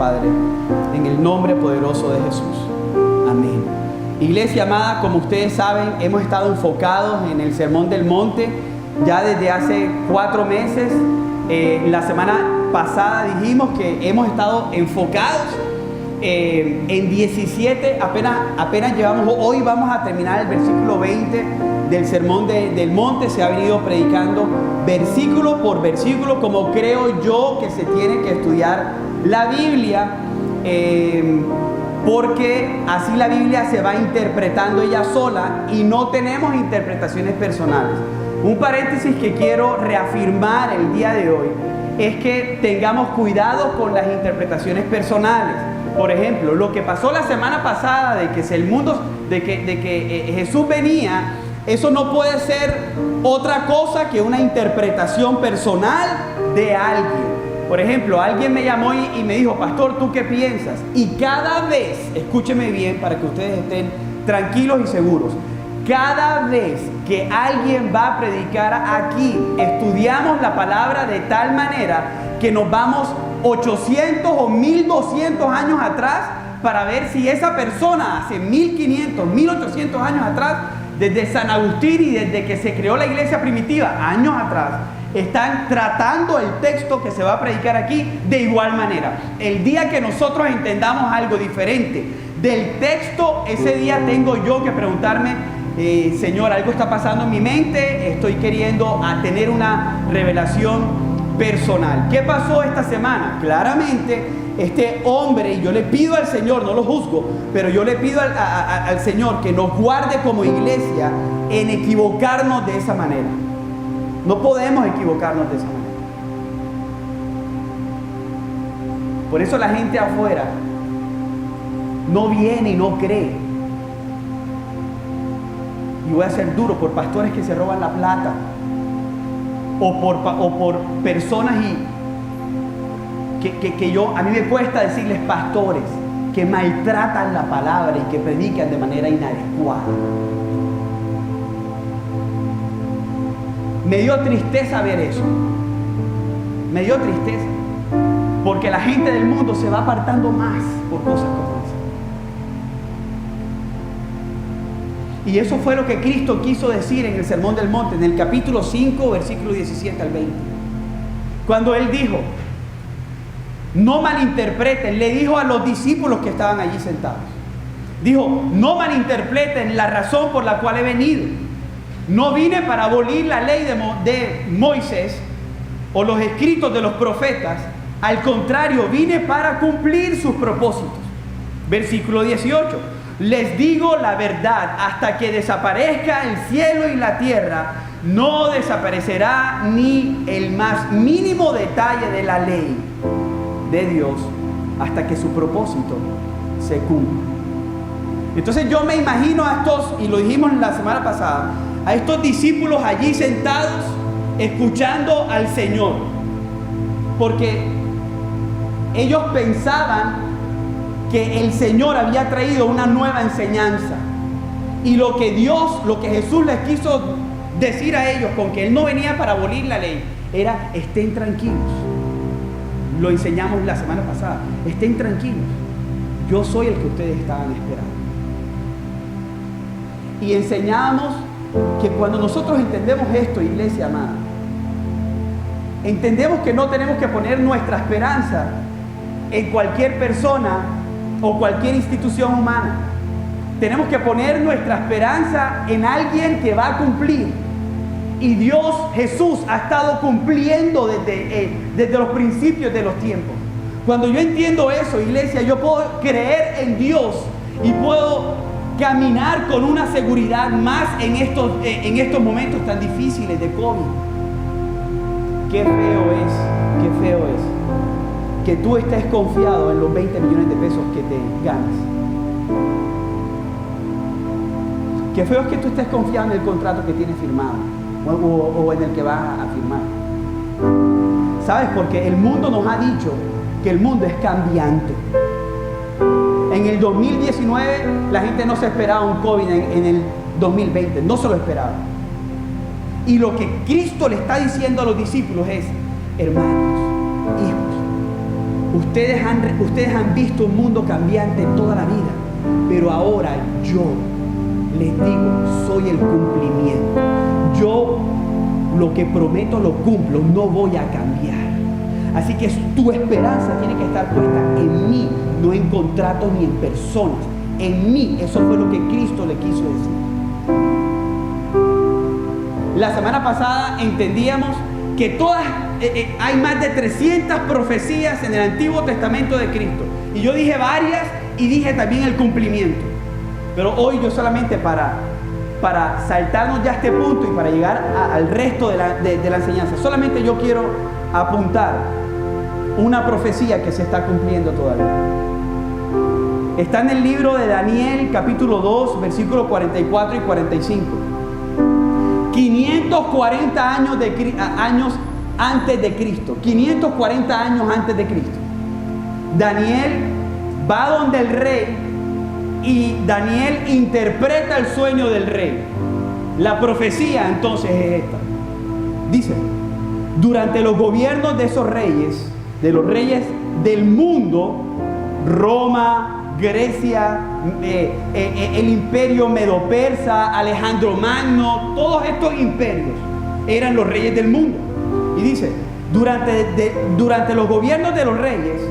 Padre, en el nombre poderoso de Jesús. Amén. Iglesia amada, como ustedes saben, hemos estado enfocados en el Sermón del Monte ya desde hace 4 meses. La semana pasada dijimos que hemos estado enfocados en 17, apenas llevamos, hoy vamos a terminar el versículo 20 del Sermón del Monte. Se ha venido predicando versículo por versículo, como creo yo que se tiene que estudiar la Biblia, porque así la Biblia se va interpretando ella sola y no tenemos interpretaciones personales. Un paréntesis que quiero reafirmar el día de hoy es que tengamos cuidado con las interpretaciones personales. Por ejemplo, lo que pasó la semana pasada de que Jesús venía, eso no puede ser otra cosa que una interpretación personal de alguien. Por ejemplo, alguien me llamó y me dijo: pastor, ¿tú qué piensas? Y cada vez, escúcheme bien para que ustedes estén tranquilos y seguros, cada vez que alguien va a predicar aquí, estudiamos la palabra de tal manera que nos vamos 800 o 1200 años atrás para ver si esa persona hace 1500, 1800 años atrás, desde San Agustín y desde que se creó la iglesia primitiva, años atrás, están tratando el texto que se va a predicar aquí de igual manera. El día que nosotros entendamos algo diferente del texto, ese día tengo yo que preguntarme: Señor, algo está pasando en mi mente, estoy queriendo tener una revelación personal. ¿Qué pasó esta semana? Claramente, este hombre, y yo le pido al Señor, no lo juzgo, pero yo le pido al Señor que nos guarde como iglesia en equivocarnos de esa manera. No podemos equivocarnos de esa manera. Por eso la gente afuera no viene y no cree. Y voy a ser duro por pastores que se roban la plata, o por personas a mí me cuesta decirles pastores que maltratan la palabra y que predican de manera inadecuada. Me dio tristeza ver eso. Me dio tristeza, porque la gente del mundo se va apartando más por cosas como esa. Y eso fue lo que Cristo quiso decir en el Sermón del Monte, en el capítulo 5, versículo 17 al 20. Cuando Él dijo: no malinterpreten, le dijo a los discípulos que estaban allí sentados. Dijo: no malinterpreten la razón por la cual he venido. No vine para abolir la ley de Moisés o los escritos de los profetas. Al contrario, vine para cumplir sus propósitos. Versículo 18. Les digo la verdad, hasta que desaparezca el cielo y la tierra, no desaparecerá ni el más mínimo detalle de la ley de Dios hasta que su propósito se cumpla. Entonces yo me imagino a estos, y lo dijimos la semana pasada, a estos discípulos allí sentados escuchando al Señor, porque ellos pensaban que el Señor había traído una nueva enseñanza, y lo que Jesús les quiso decir a ellos con que Él no venía para abolir la ley era: estén tranquilos. Lo enseñamos la semana pasada. Estén tranquilos, yo soy el que ustedes estaban esperando. Y enseñamos que cuando nosotros entendemos esto, iglesia amada, entendemos que no tenemos que poner nuestra esperanza en cualquier persona o cualquier institución humana. Tenemos que poner nuestra esperanza en alguien que va a cumplir. Y Dios, Jesús, ha estado cumpliendo desde los principios de los tiempos. Cuando yo entiendo eso, iglesia, yo puedo creer en Dios y puedo caminar con una seguridad más en estos momentos tan difíciles de COVID. Qué feo es que tú estés confiado en los 20 millones de pesos que te ganas. Qué feo es que tú estés confiado en el contrato que tienes firmado o en el que vas a firmar. ¿Sabes? Porque el mundo nos ha dicho que el mundo es cambiante. En el 2019 la gente no se esperaba un COVID en el 2020, no se lo esperaba. Y lo que Cristo le está diciendo a los discípulos es: hermanos, hijos, Ustedes han visto un mundo cambiante toda la vida, pero ahora yo les digo, soy el cumplimiento. Yo lo que prometo lo cumplo, no voy a cambiar. Así que tu esperanza tiene que estar puesta en mí, no en contratos ni en personas. En mí, eso fue lo que Cristo le quiso decir. La semana pasada entendíamos que hay más de 300 profecías en el Antiguo Testamento de Cristo. Y yo dije varias y dije también el cumplimiento. Pero hoy yo solamente para saltarnos ya este punto y para llegar al resto de la enseñanza, solamente yo quiero apuntar una profecía que se está cumpliendo todavía. Está en el libro de Daniel, capítulo 2, versículos 44 y 45. 540 años antes de Cristo. 540 años antes de Cristo. Daniel va donde el rey y Daniel interpreta el sueño del rey. La profecía entonces es esta. Dice, durante los gobiernos de esos reyes, de los reyes del mundo, Roma, Grecia, el imperio medo-persa, Alejandro Magno, todos estos imperios eran los reyes del mundo. Y dice, durante los gobiernos de los reyes,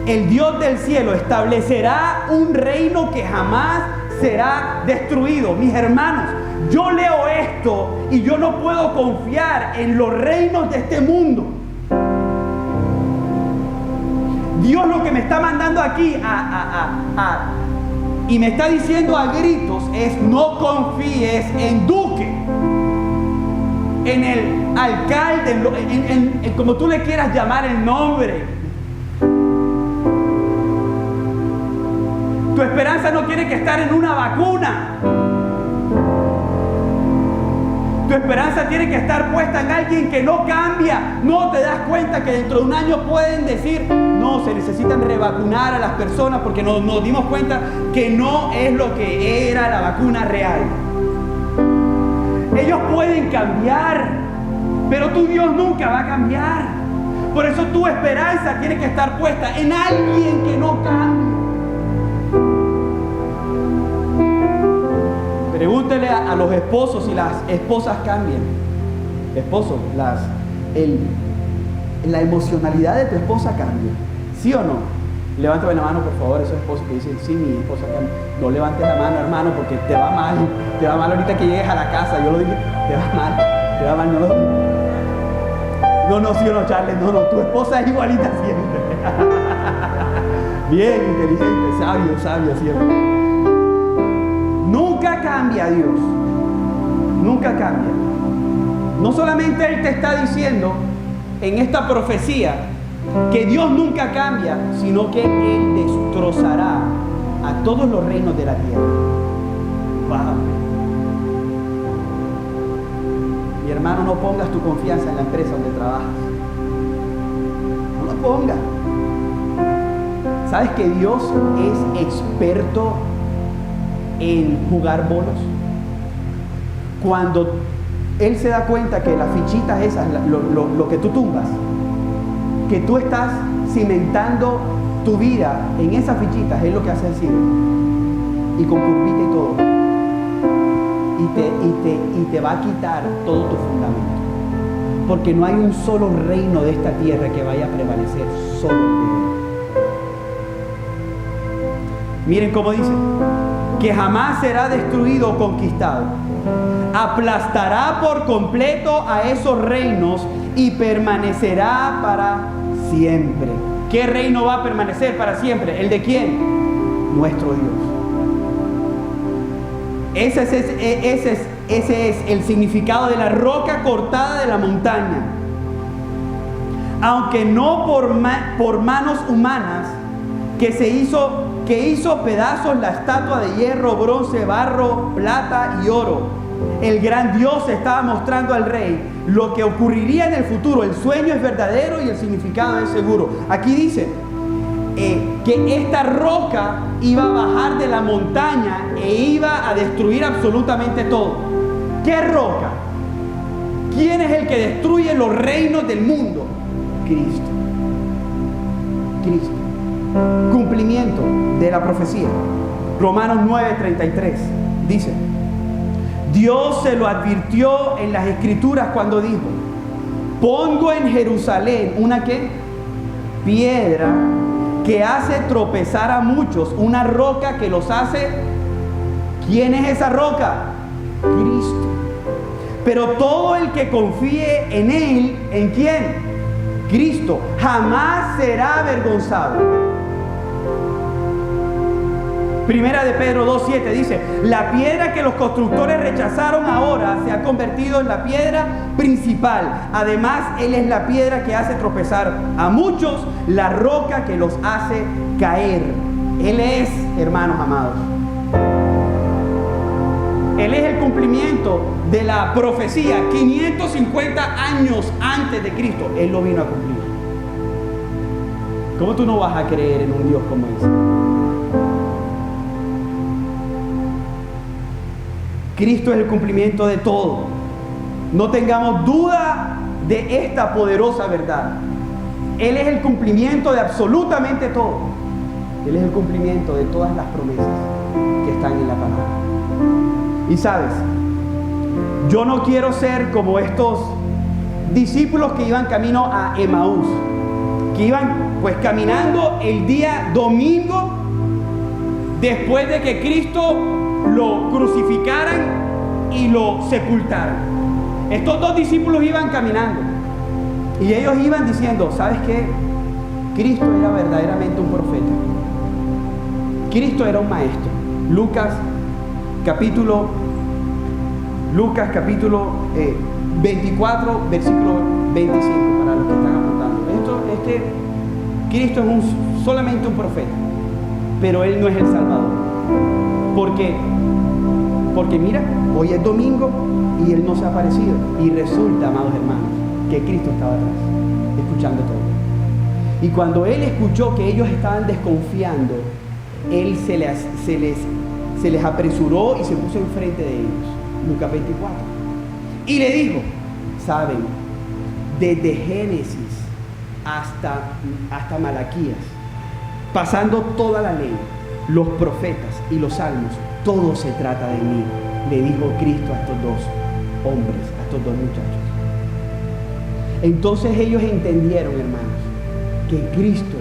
el Dios del cielo establecerá un reino que jamás será destruido. Mis hermanos, yo leo esto y yo no puedo confiar en los reinos de este mundo. Dios lo que me está mandando aquí y me está diciendo a gritos es: no confíes en Duque, en el alcalde, en como tú le quieras llamar el nombre. Tu esperanza no tiene que estar en una vacuna. Tu esperanza tiene que estar puesta en alguien que no cambia. No te das cuenta que dentro de un año pueden decir: no, se necesitan revacunar a las personas porque nos dimos cuenta que no es lo que era la vacuna real. Ellos pueden cambiar, pero tu Dios nunca va a cambiar. Por eso tu esperanza tiene que estar puesta en alguien que no cambie. Pregúntele a los esposos si las esposas cambian. Esposo, la emocionalidad de tu esposa cambia. ¿Sí o no? Levántame la mano, por favor, esos esposos que dicen: sí, mi esposa cambia. No levantes la mano, hermano, porque te va mal. Te va mal ahorita que llegues a la casa. Yo lo dije, te va mal, no lo digo. No, sí o no, Charles, no, tu esposa es igualita siempre. Bien, inteligente, sabio siempre. Nunca cambia Dios. Nunca cambia. No solamente Él te está diciendo en esta profecía que Dios nunca cambia, sino que Él destrozará a todos los reinos de la tierra. Wow. Mi hermano, no pongas tu confianza en la empresa donde trabajas. No lo pongas. ¿Sabes que Dios es experto en jugar bolos? Cuando Él se da cuenta que las fichitas esas, lo que tú tumbas, que tú estás cimentando tu vida en esas fichitas, Él lo que hace es decir, y con curvita y todo, y te va a quitar todo tu fundamento, porque no hay un solo reino de esta tierra que vaya a prevalecer solo de Él. Miren cómo dice: que jamás será destruido o conquistado. Aplastará por completo a esos reinos y permanecerá para siempre. ¿Qué reino va a permanecer para siempre? ¿El de quién? Nuestro Dios. Ese es el significado de la roca cortada de la montaña. Aunque no por manos humanas, que hizo pedazos la estatua de hierro, bronce, barro, plata y oro. El gran Dios estaba mostrando al rey lo que ocurriría en el futuro. El sueño es verdadero y el significado es seguro. Aquí dice que esta roca iba a bajar de la montaña e iba a destruir absolutamente todo. ¿Qué roca? ¿Quién es el que destruye los reinos del mundo? Cristo. Cristo. Cumplimiento de la profecía. Romanos 9:33 dice: Dios se lo advirtió en las Escrituras cuando dijo: pongo en Jerusalén una ¿qué? Piedra que hace tropezar a muchos, una roca que los hace. ¿Quién es esa roca? Cristo. Pero todo el que confíe en Él, ¿en quién? Cristo, jamás será avergonzado. Primera de Pedro 2:7 dice: la piedra que los constructores rechazaron ahora se ha convertido en la piedra principal. Además, Él es la piedra que hace tropezar a muchos, la roca que los hace caer. Él es, hermanos amados, Él es el cumplimiento de la profecía. 550 años antes de Cristo, Él lo vino a cumplir. ¿Cómo tú no vas a creer en un Dios como ese? Cristo es el cumplimiento de todo. No tengamos duda de esta poderosa verdad. Él es el cumplimiento de absolutamente todo. Él es el cumplimiento de todas las promesas que están en la palabra. Y sabes, yo no quiero ser como estos discípulos que iban camino a Emaús, que iban pues caminando el día domingo después de que Cristo lo crucificaran y lo sepultaran. Estos dos discípulos iban caminando y ellos iban diciendo: ¿sabes qué? Cristo era verdaderamente un profeta. Cristo era un maestro. Lucas capítulo 24, versículo 25, para los que están apuntando. Cristo es solamente un profeta, pero Él no es el Salvador. ¿Por qué? Porque mira, hoy es domingo y Él no se ha aparecido. Y resulta, amados hermanos, que Cristo estaba atrás, escuchando todo. Y cuando Él escuchó que ellos estaban desconfiando, Él se les apresuró y se puso enfrente de ellos. Lucas 24. Y le dijo: saben, desde Génesis hasta Malaquías, pasando toda la ley, los profetas y los salmos, todo se trata de mí, le dijo Cristo a estos dos hombres, a estos dos muchachos. Entonces ellos entendieron, hermanos, que Cristo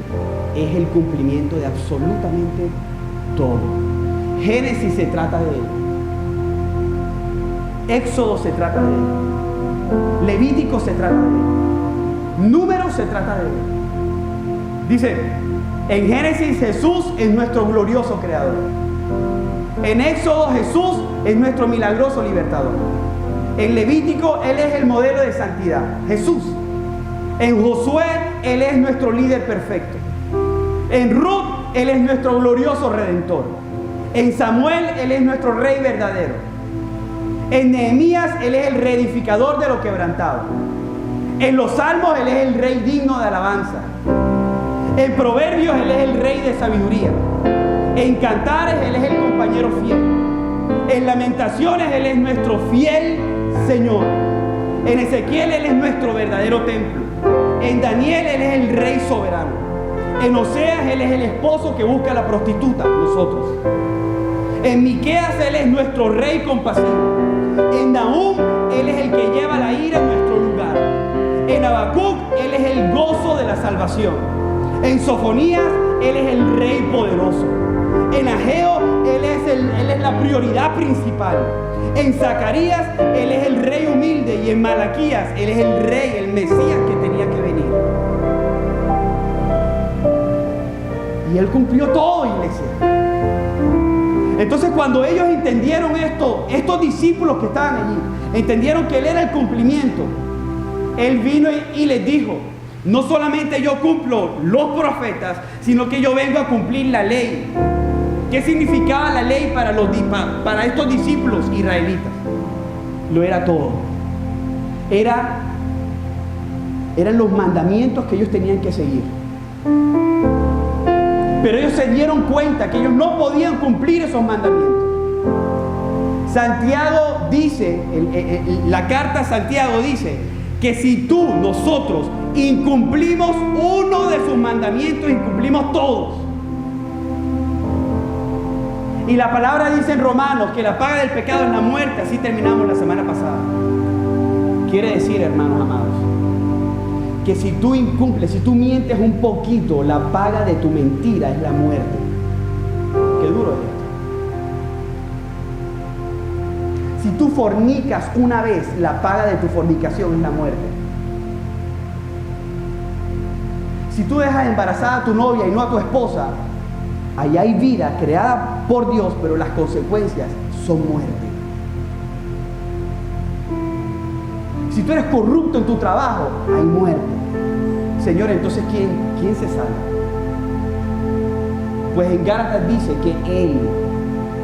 es el cumplimiento de absolutamente todo. Génesis se trata de Él. Éxodo se trata de Él. Levítico se trata de Él. Números se trata de Él. Dice, en Génesis Jesús es nuestro glorioso creador. En Éxodo Jesús es nuestro milagroso libertador. En Levítico Él es el modelo de santidad, Jesús. En Josué Él es nuestro líder perfecto. En Ruth Él es nuestro glorioso redentor. En Samuel Él es nuestro rey verdadero. En Nehemías Él es el reedificador de lo quebrantado. En los Salmos Él es el rey digno de alabanza. En Proverbios Él es el rey de sabiduría. En Cantares Él es el compañero fiel. En Lamentaciones Él es nuestro fiel Señor. En Ezequiel Él es nuestro verdadero templo. En Daniel Él es el rey soberano. En Oseas Él es el esposo que busca a la prostituta, nosotros. En Miqueas Él es nuestro rey compasivo. En Nahum Él es el que lleva la ira en nuestro lugar. En Habacuc Él es el gozo de la salvación. En Sofonías Él es el rey poderoso. En Ageo Él es la prioridad principal. En Zacarías Él es el rey humilde. Y en Malaquías Él es el rey, el Mesías que tenía que venir. Y Él cumplió todo, iglesia. Entonces cuando ellos entendieron esto, estos discípulos que estaban allí, entendieron que Él era el cumplimiento, Él vino y les dijo: no solamente yo cumplo los profetas, sino que yo vengo a cumplir la ley. ¿Qué significaba la ley para estos discípulos israelitas? Lo era todo. Eran los mandamientos que ellos tenían que seguir. Pero ellos se dieron cuenta que ellos no podían cumplir esos mandamientos. Santiago dice, la carta a Santiago dice, que si nosotros incumplimos uno de sus mandamientos, incumplimos todos. Y la palabra dice en Romanos que la paga del pecado es la muerte. Así terminamos la semana pasada. Quiere decir, hermanos amados, que si tú incumples, si tú mientes un poquito, la paga de tu mentira es la muerte. Qué duro es esto. Si tú fornicas una vez, la paga de tu fornicación es la muerte. Si tú dejas embarazada a tu novia y no a tu esposa, ahí hay vida creada por Dios, pero las consecuencias son muerte. Si tú eres corrupto en tu trabajo, hay muerte. Señor, entonces ¿quién se salva? Pues en Gálatas dice que Él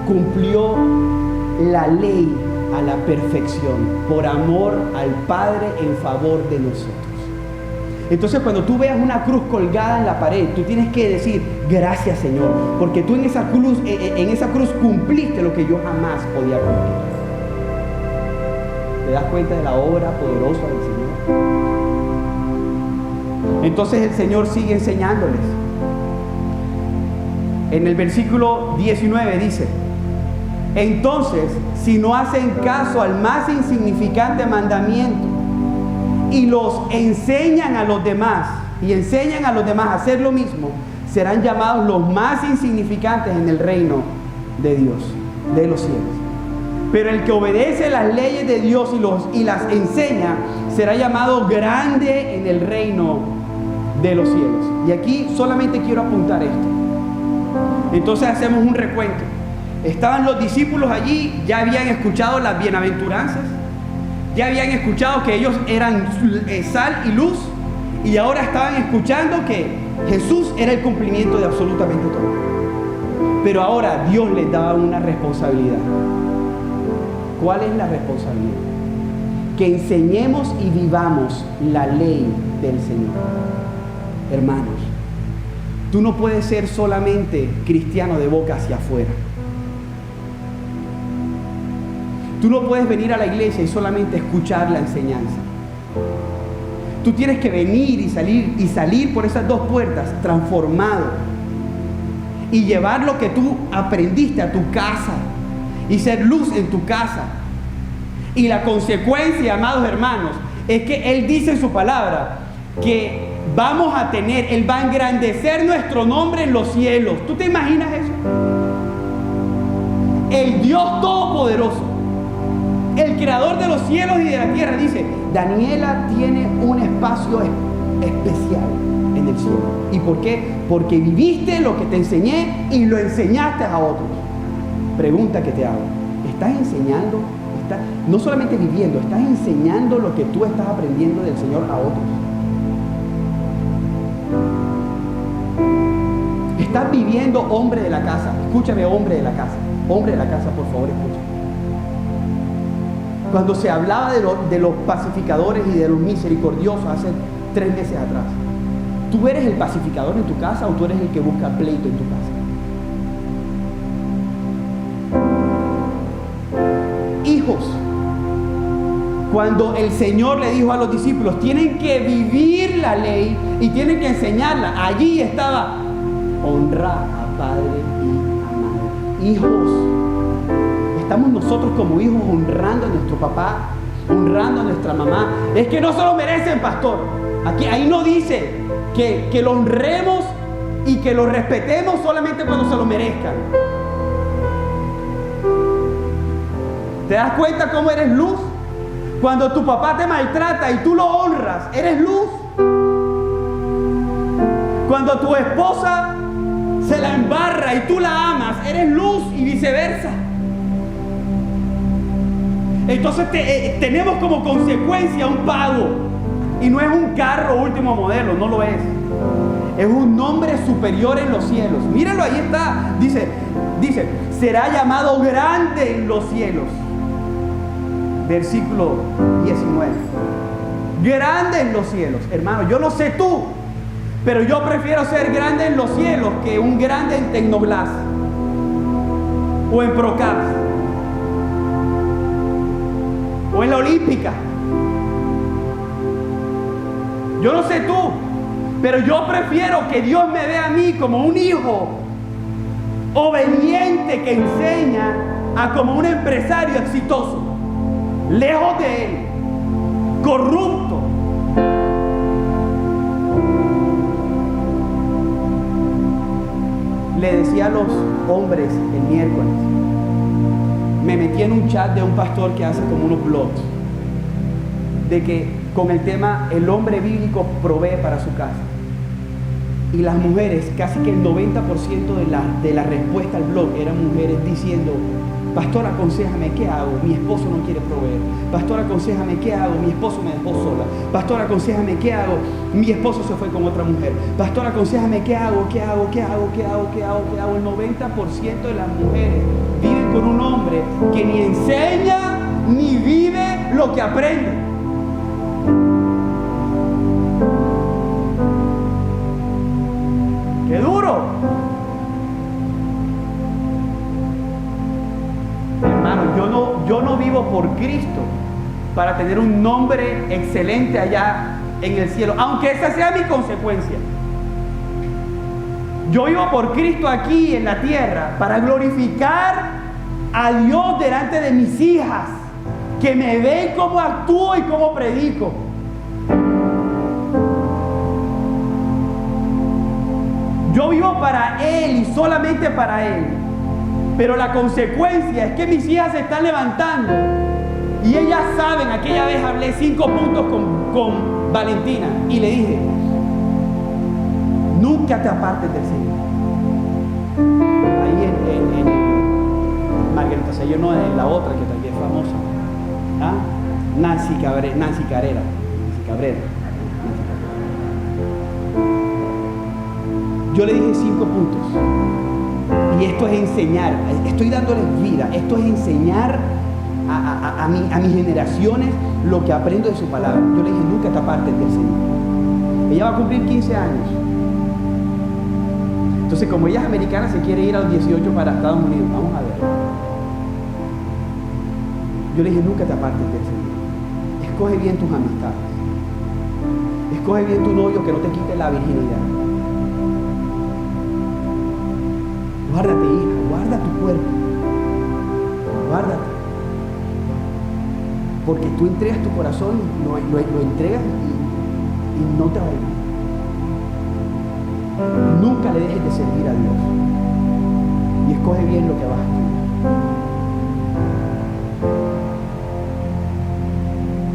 cumplió la ley a la perfección por amor al Padre en favor de nosotros. Entonces cuando tú veas una cruz colgada en la pared, tú tienes que decir, gracias Señor, porque tú en esa cruz cumpliste lo que yo jamás podía cumplir. ¿Te das cuenta de la obra poderosa del Señor? Entonces el Señor sigue enseñándoles. En el versículo 19 dice: entonces, si no hacen caso al más insignificante mandamiento y los enseñan a los demás, a hacer lo mismo, serán llamados los más insignificantes en el reino de Dios, de los cielos. Pero el que obedece las leyes de Dios y las enseña, será llamado grande en el reino de los cielos. Y aquí solamente quiero apuntar esto. Entonces hacemos un recuento. Estaban los discípulos allí, ya habían escuchado las bienaventuranzas, ya habían escuchado que ellos eran sal y luz, y ahora estaban escuchando que Jesús era el cumplimiento de absolutamente todo. Pero ahora Dios les daba una responsabilidad. ¿Cuál es la responsabilidad? Que enseñemos y vivamos la ley del Señor. Hermanos, tú no puedes ser solamente cristiano de boca hacia afuera. Tú no puedes venir a la iglesia y solamente escuchar la enseñanza. Tú tienes que venir y salir por esas dos puertas transformado y llevar lo que tú aprendiste a tu casa y ser luz en tu casa. Y la consecuencia, amados hermanos, es que Él dice en su palabra que vamos a tener, Él va a engrandecer nuestro nombre en los cielos. ¿Tú te imaginas eso? El Dios Todopoderoso, el creador de los cielos y de la tierra, dice: Daniela tiene un espacio especial en el cielo. ¿Y por qué? Porque viviste lo que te enseñé y lo enseñaste a otros. Pregunta que te hago: ¿estás enseñando? No solamente viviendo, estás enseñando lo que tú estás aprendiendo del Señor a otros. Estás viviendo, hombre de la casa. Escúchame, hombre de la casa. Hombre de la casa, por favor, escúchame. Cuando se hablaba de los pacificadores y de los misericordiosos hace 3 meses atrás, ¿tú eres el pacificador en tu casa o tú eres el que busca pleito en tu casa? Hijos, cuando el Señor le dijo a los discípulos, tienen que vivir la ley y tienen que enseñarla, allí estaba: honra a padre y a madre. Hijos, estamos nosotros como hijos honrando a nuestro papá, honrando a nuestra mamá. Es que no se lo merecen, pastor. Ahí no dice que lo honremos y que lo respetemos solamente cuando se lo merezcan. ¿Te das cuenta cómo eres luz? Cuando tu papá te maltrata y tú lo honras, eres luz. Cuando tu esposa se la embarra y tú la amas, eres luz, y viceversa. Entonces tenemos como consecuencia un pago. Y no es un carro último modelo, no lo es. Es un nombre superior en los cielos. Míralo, ahí está. Dice, será llamado grande en los cielos. Versículo 19. Grande en los cielos. Hermano, yo no sé tú, pero yo prefiero ser grande en los cielos que un grande en Tecnoglass o en Procars o en la Olímpica. Yo no sé tú, pero yo prefiero que Dios me vea a mí como un hijo obediente que enseña a como un empresario exitoso, lejos de Él, corrupto. Le decía a los hombres el miércoles, me metí en un chat de un pastor que hace como unos blogs, de que con el tema el hombre bíblico provee para su casa. Y las mujeres, casi que el 90% de la respuesta al blog eran mujeres diciendo, pastor, aconséjame, ¿qué hago? Mi esposo no quiere proveer. Pastor, aconséjame, ¿qué hago? Mi esposo me dejó sola. Pastor, aconséjame, ¿qué hago? Mi esposo se fue con otra mujer. Pastor, aconséjame, ¿qué hago? ¿Qué hago? ¿Qué hago? ¿Qué hago? ¿Qué hago? ¿Qué hago? El 90% de las mujeres viven con un hombre que ni enseña ni vive lo que aprende. ¡Qué duro! Hermano, yo no vivo por Cristo para tener un nombre excelente allá en el cielo, aunque esa sea mi consecuencia. Yo vivo por Cristo aquí en la tierra para glorificar a Dios delante de mis hijas, que me ven cómo actúo y cómo predico. Yo vivo para Él y solamente para Él. Pero la consecuencia es que mis hijas se están levantando y ellas saben. Aquella vez hablé 5 puntos con Valentina y le dije, nunca te apartes del Señor. Ahí en Margarita Sello, no de la otra que también es famosa, ¿ah? Nancy Cabrera. Yo le dije 5 puntos. Y esto es enseñar. Estoy dándoles vida. Esto es enseñar a mis generaciones lo que aprendo de su palabra. Yo le dije, nunca te apartes del Señor. Ella va a cumplir 15 años. Entonces, como ella es americana, se quiere ir a los 18 para Estados Unidos. Vamos a ver. Yo le dije, nunca te apartes del Señor. Escoge bien tus amistades. Escoge bien tu novio, que no te quite la virginidad. Guárdate, hija, guarda tu cuerpo. Guárdate. Porque tú entregas tu corazón, lo entregas y no te va a ir. Nunca le dejes de servir a Dios. Y escoge bien lo que vas a estudiar.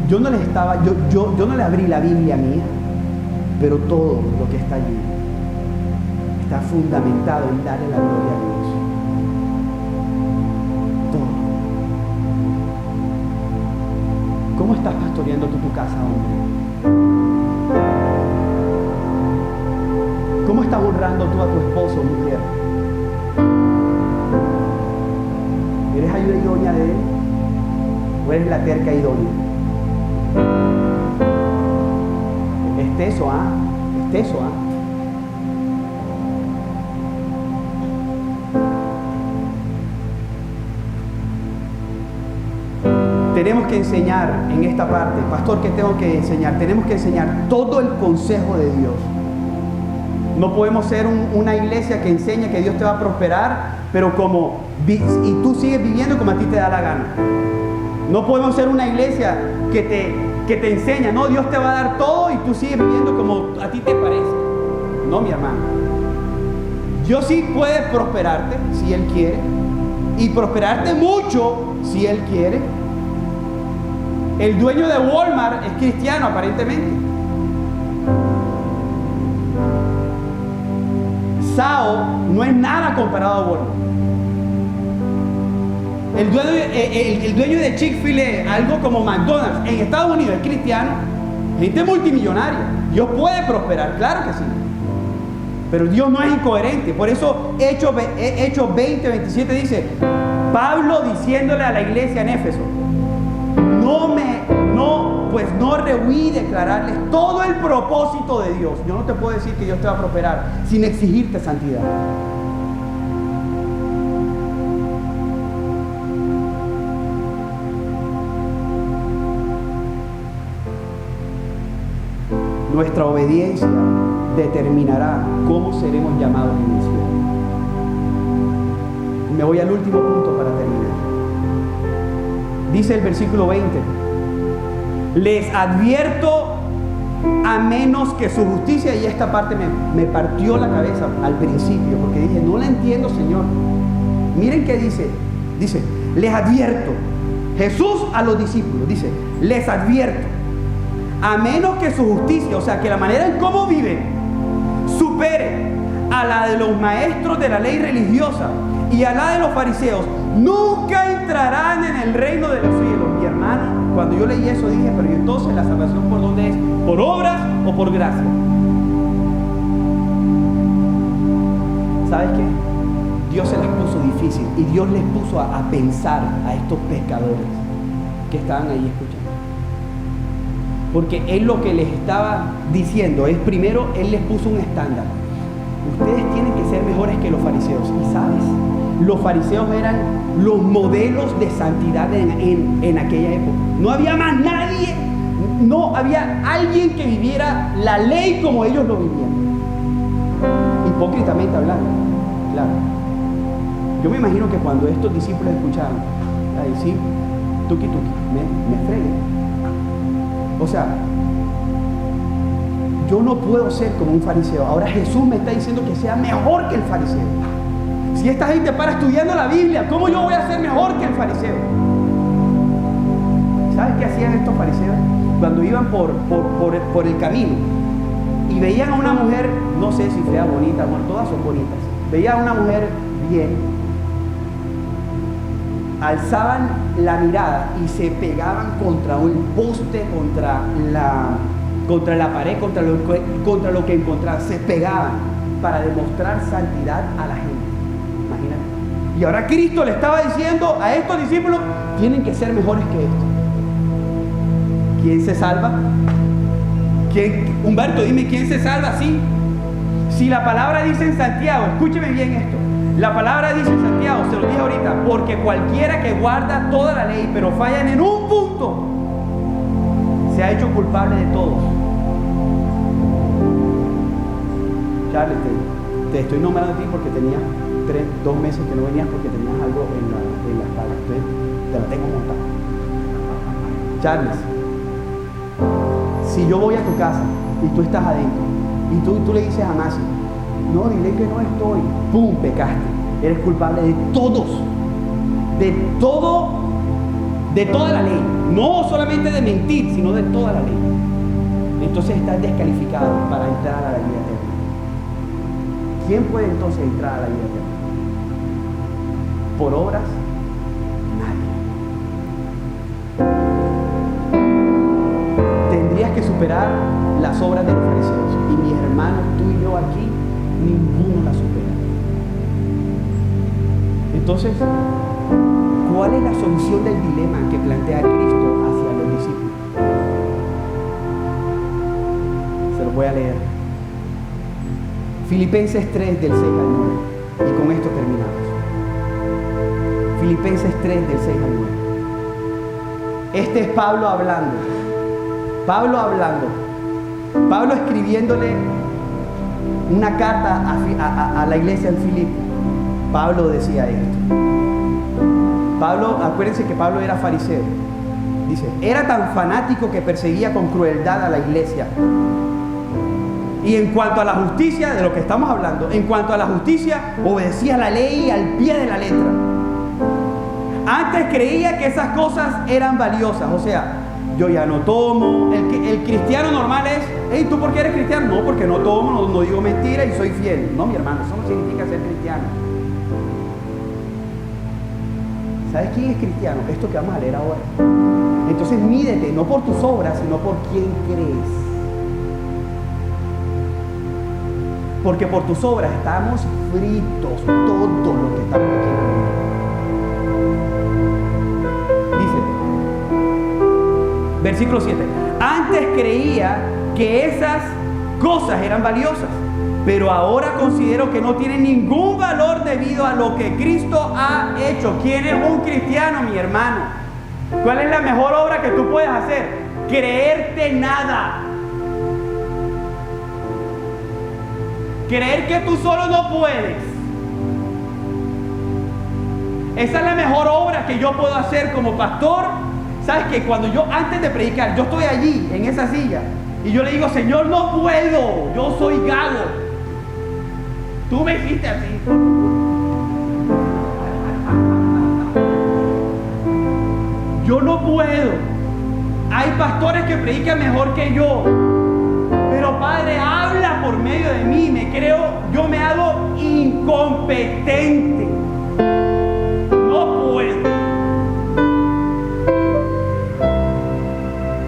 Yo no le abrí la Biblia a mi hija, pero todo lo que está allí está fundamentado en darle la gloria a Dios. Todo. ¿Cómo estás pastoreando tú tu casa, hombre? ¿Cómo estás honrando tú a tu esposo, mujer? ¿Eres ayuda idónea de él? ¿O eres la terca idónea? Es teso, ¿ah? Es teso, ¿ah? Tenemos que enseñar en esta parte, pastor, ¿qué tengo que enseñar? Tenemos que enseñar todo el consejo de Dios. No podemos ser una iglesia que enseña que Dios te va a prosperar, pero y tú sigues viviendo como a ti te da la gana. No podemos ser una iglesia que te enseña, no, Dios te va a dar todo y tú sigues viviendo como a ti te parece. No, mi hermano. Dios sí puede prosperarte si Él quiere, y prosperarte mucho si Él quiere. El dueño de Walmart es cristiano, aparentemente. Sao no es nada comparado a Walmart. El dueño de Chick-fil-A, algo como McDonald's, en Estados Unidos es cristiano. Gente multimillonaria. Dios puede prosperar, claro que sí. Pero Dios no es incoherente. Por eso Hechos 20:27 dice, Pablo diciéndole a la iglesia en Éfeso, no rehuí declararles todo el propósito de Dios. Yo no te puedo decir que Dios te va a prosperar sin exigirte santidad. Nuestra obediencia determinará cómo seremos llamados en el cielo. Me voy al último punto para terminar. Dice el versículo 20: les advierto, a menos que su justicia, y esta parte me partió la cabeza al principio, porque dije, no la entiendo, Señor. Miren qué dice, les advierto, Jesús a los discípulos, dice, les advierto, a menos que su justicia, o sea, que la manera en cómo viven, supere a la de los maestros de la ley religiosa y a la de los fariseos, nunca entrarán en el reino de los cielos. Mi hermano, cuando yo leí eso dije, pero ¿y entonces la salvación por dónde es? ¿Por obras o por gracia? ¿Sabes qué? Dios se las puso difícil y Dios les puso a pensar a estos pescadores que estaban ahí escuchando. Porque Él lo que les estaba diciendo es, primero, Él les puso un estándar. Ustedes tienen que ser mejores que los fariseos. Y ¿sabes? Los fariseos eran los modelos de santidad en aquella época. No había más nadie, no había alguien que viviera la ley como ellos lo vivían. Hipócritamente hablando, claro. Yo me imagino que cuando estos discípulos escucharon, ahí sí, tuki, me fregué. O sea, yo no puedo ser como un fariseo. Ahora Jesús me está diciendo que sea mejor que el fariseo. Si esta gente para estudiando la Biblia, ¿cómo yo voy a ser mejor que el fariseo? ¿Sabes qué hacían estos fariseos? Cuando iban por el camino y veían a una mujer, no sé si fea, bonita, bueno, todas son bonitas, veían a una mujer bien, alzaban la mirada y se pegaban contra un poste, contra la pared, contra lo que encontraban, se pegaban para demostrar santidad a la gente. Imagínate. Y ahora Cristo le estaba diciendo a estos discípulos, tienen que ser mejores que esto. ¿Quién se salva? Humberto, dime, ¿quién se salva así? Si la palabra dice en Santiago, escúcheme bien esto, la palabra dice en Santiago, se lo dije ahorita, porque cualquiera que guarda toda la ley, pero fallan en un punto, se ha hecho culpable de todos. Charles, te estoy nombrando a ti porque tenías 2 meses que no venías porque tenías algo en la espalda. Entonces, te la tengo montada. Charles, si yo voy a tu casa y tú estás adentro y tú le dices a Masi, no, dile que no estoy, ¡pum!, pecaste. Eres culpable de todos, de toda la ley, no solamente de mentir, sino de toda la ley. Entonces estás descalificado para entrar a la vida eterna. ¿Quién puede entonces entrar a la vida eterna? ¿Por obras? Nadie. Tendrías que superar las obras de los fariseos. Y mis hermanos, tú y yo aquí, ninguno las supera. Entonces, ¿cuál es la solución del dilema que plantea Cristo hacia los discípulos? Se los voy a leer. Filipenses 3 del 6 al 9. Y con esto terminamos. Filipenses 3 del 6 al 9. Este es Pablo hablando. Pablo escribiéndole una carta a la iglesia en Filipo. Pablo decía esto. Acuérdense que Pablo era fariseo. Dice, era tan fanático que perseguía con crueldad a la iglesia. Y en cuanto a la justicia, de lo que estamos hablando, en cuanto a la justicia, obedecía la ley al pie de la letra. Antes creía que esas cosas eran valiosas. O sea, yo ya no tomo. El cristiano normal es, hey, ¿tú por qué eres cristiano? No, porque no tomo, no digo mentira y soy fiel. No, mi hermano, eso no significa ser cristiano. ¿Sabes quién es cristiano? Esto que vamos a leer ahora. Entonces mídete, no por tus obras, sino por quién crees. Porque por tus obras estamos fritos, todos los que estamos aquí en el mundo. Dice, versículo 7. Antes creía que esas cosas eran valiosas, pero ahora considero que no tienen ningún valor debido a lo que Cristo ha hecho. ¿Quién es un cristiano, mi hermano? ¿Cuál es la mejor obra que tú puedes hacer? Creerte nada. Creer que tú solo no puedes. Esa es la mejor obra que yo puedo hacer como pastor. ¿Sabes qué? Cuando yo, antes de predicar, yo estoy allí, en esa silla, y yo le digo, Señor, no puedo, yo soy gago. Tú me hiciste así. Yo no puedo. Hay pastores que predican mejor que yo. Pero Padre, habla por medio de mí. Yo me hago incompetente. No puedo.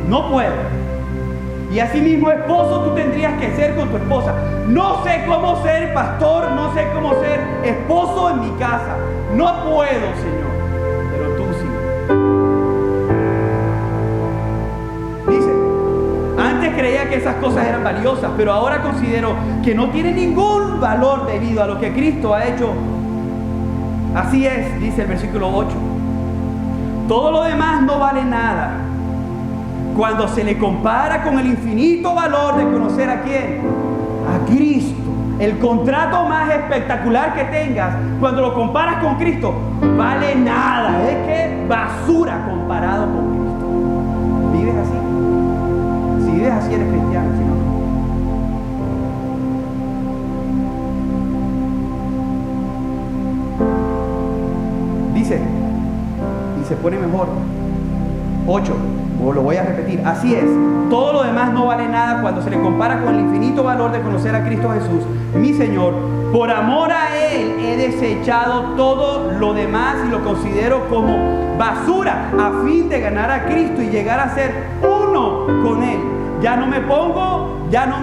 No puedo. Y así mismo, esposo, tú tendrías que ser con tu esposa. No sé cómo ser pastor, no sé cómo ser esposo en mi casa. No puedo, Señor. Pero tú sí. Dice, antes creía que esas cosas eran valiosas, pero ahora considero que no tienen ningún valor debido a lo que Cristo ha hecho. Así es, dice el versículo 8. Todo lo demás no vale nada cuando se le compara con el infinito valor de conocer ¿a quién? A Cristo. El contrato más espectacular que tengas, cuando lo comparas con Cristo, vale nada. Es que basura comparado con Cristo. ¿Vives así? Si vives así, eres cristiano. Si no, no. Dice, y se pone mejor. 8. Lo voy a repetir, así es, todo lo demás no vale nada cuando se le compara con el infinito valor de conocer a Cristo Jesús, mi Señor. Por amor a Él he desechado todo lo demás y lo considero como basura a fin de ganar a Cristo y llegar a ser uno con Él. Ya no me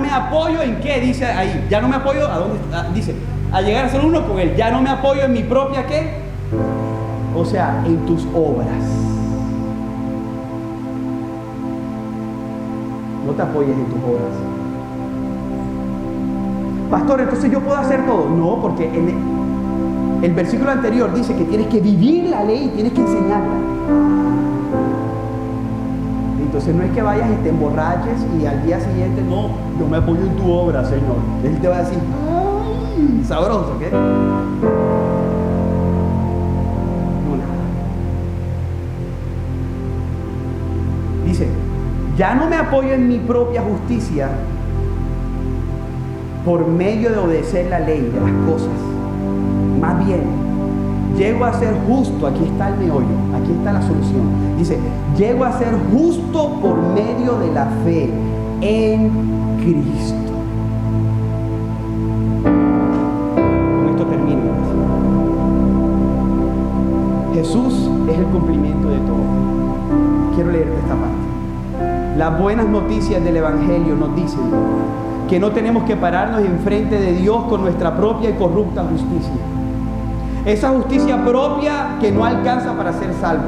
apoyo en qué, dice ahí, ya no me apoyo, ¿a dónde? Dice, a llegar a ser uno con Él, ya no me apoyo en mi propia qué, o sea, en tus obras. No te apoyes en tus obras. Pastor, entonces yo puedo hacer todo. No, porque en el versículo anterior dice que tienes que vivir la ley y tienes que enseñarla. Entonces no es que vayas y te emborraches y al día siguiente, no, yo me apoyo en tu obra, Señor. Él te va a decir, ¡ay! Sabroso, ¿qué? No, nada. Dice, ya no me apoyo en mi propia justicia por medio de obedecer la ley de las cosas. Más bien, llego a ser justo. Aquí está el meollo, aquí está la solución. Dice, llego a ser justo por medio de la fe en Cristo. Con esto termino. Jesús es el cumplimiento de todo. Quiero leerte esta parte. Las buenas noticias del Evangelio nos dicen que no tenemos que pararnos enfrente de Dios con nuestra propia y corrupta justicia. Esa justicia propia que no alcanza para ser salvo,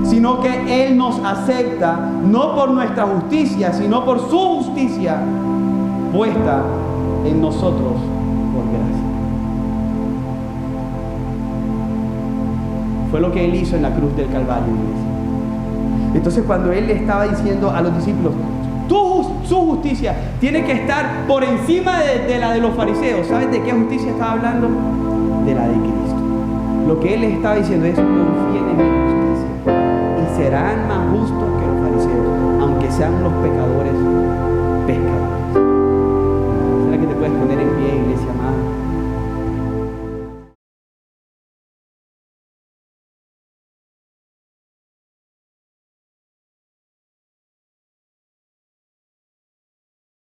sino que Él nos acepta no por nuestra justicia, sino por su justicia puesta en nosotros por gracia. Fue lo que Él hizo en la cruz del Calvario, iglesia. Entonces, cuando Él le estaba diciendo a los discípulos, su justicia tiene que estar por encima de la de los fariseos. ¿Sabes de qué justicia estaba hablando? De la de Cristo. Lo que Él les estaba diciendo es, confíen en mi justicia y serán más justos que los fariseos, aunque sean los pecadores